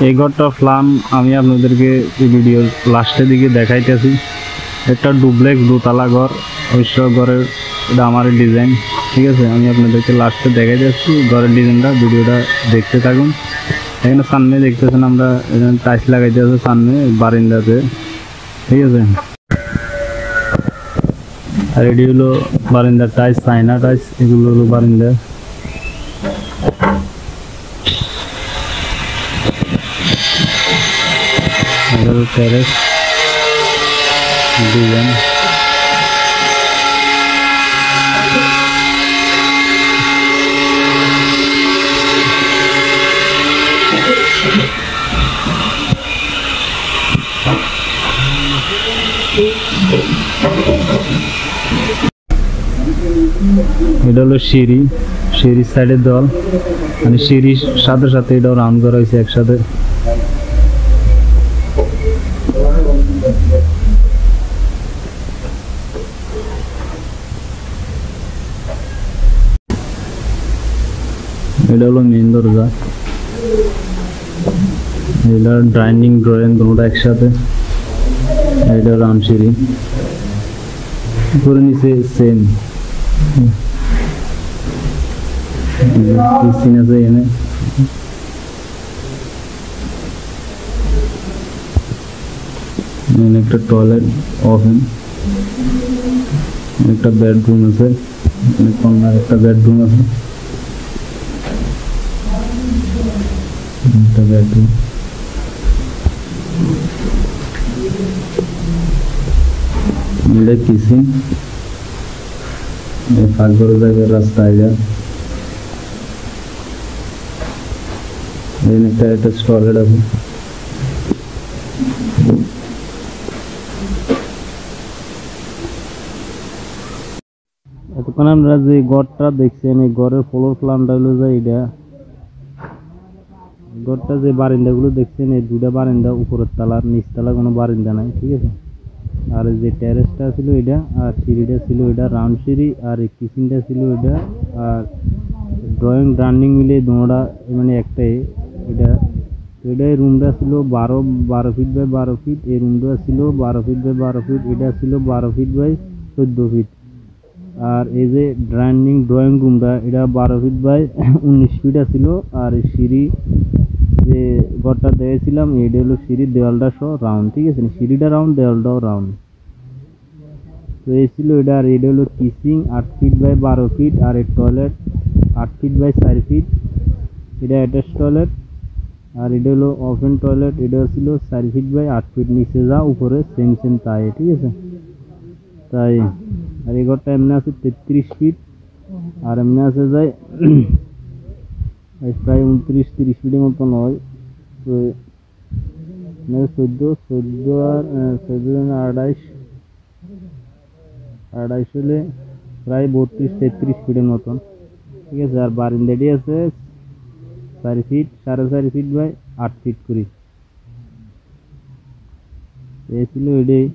এই ঘরটার প্ল্যান আমি আপনাদেরকে এই ভিডিওর লাস্টের দিকে দেখাইতেছি। একটা ডুপ্লেক্স দোতলা ঘর, অবশ্য ঘরের এটা আমার ডিজাইন, ঠিক আছে। আমি আপনাদেরকে লাস্টে দেখাই যাচ্ছি ঘরের ডিজাইনটা, ভিডিওটা দেখতে থাকুন। এখানে সামনে দেখতেছেন আমরা এখানে টাইলস লাগাইতে আছে সামনে বারান্দাতে, ঠিক আছে। আর এটি হলো বারান্দার টাইলস, চায়না টাইলস, এগুলো হলো বারান্দা। টেরেস ডিজাইন, এটা হলো সিঁড়ি, সিঁড়ির সাইডের দল, মানে সিঁড়ির সাথে সাথে এটাও রাউন্ড করা হয়েছে একসাথে। এটা হলো মেন দরজা, এটা ডাইনিং ড্রয়িং দুটো একসাথে। এটা রাউন্ড সিঁড়ি, উপরে নিচে সেম কিচেন আছে এখানে। একটা টয়লেট, ওভেন, একটা বেডরুম আছে, কর্নার একটা বেডরুম আছে, একটা বেডরুম। এটা কিচেন, পাকঘর জায়গার রাস্তা। একটা টয়লেট আছে। এতক্ষণ আমরা যে ঘরটা দেখছেন, এই ঘরের ফ্লোর প্ল্যানটা হলো যে এটা ঘরটা যে বারান্দাগুলো দেখছেন, এই দুটা বারান্দা, উপরের তলার নিচ তলা কোনো বারান্দা নাই, ঠিক আছে। আর যে টেরেসটা ছিল এটা, আর সিঁড়িটা ছিল এটা রাউন্ড সিঁড়ি, আর এই কিচেনটা ছিল এটা, আর ড্রয়িং রানিং মিলে দুটা মানে একটাই এটা। এই রুমটা ছিল 12 ফিট বাই 12 ফিট, এই রুমটা ছিল 12 ফিট বাই 12 ফিট, এটা ছিল 12 ফিট বাই 14 ফিট। আর এই যে ড্রয়িং রুমটা এটা 12 ফিট বাই 19 ফিট ছিল। আর এই সিঁড়ি যে ঘরটা দেখেছিলাম, এটা হলো সিঁড়ির দেওয়ালটা সহ রাউন্ড, ঠিক আছে। সিঁড়িটা রাউন্ড, দেওয়ালটাও রাউন্ড, তো এই ছিল এটা। আর এটা হলো কিচেন 8 ফিট বাই 12 ফিট, আর এই টয়লেট 8 ফিট বাই 4 ফিট, এটা অ্যাটাচ টয়লেট। আর এটা হলো ওপেন টয়লেট, এটা ছিল 4 ফিট বাই 8 ফিট, নিচে যা উপরে সেম সেম তাই, ঠিক আছে তাই। আর এই ঘরটা এমনি আছে 33 ফিট, আর এমনি আছে যায় প্রায় 29-30 ফিটের মতন হয়। তো 14 আর 28 হলে প্রায় 32-33 ফিটের মতন, ঠিক আছে। আর বারান্দাটি আছে 4 ফিট, 4.5 ফিট বাই 8 ফিট করে। এই ছিল এটাই।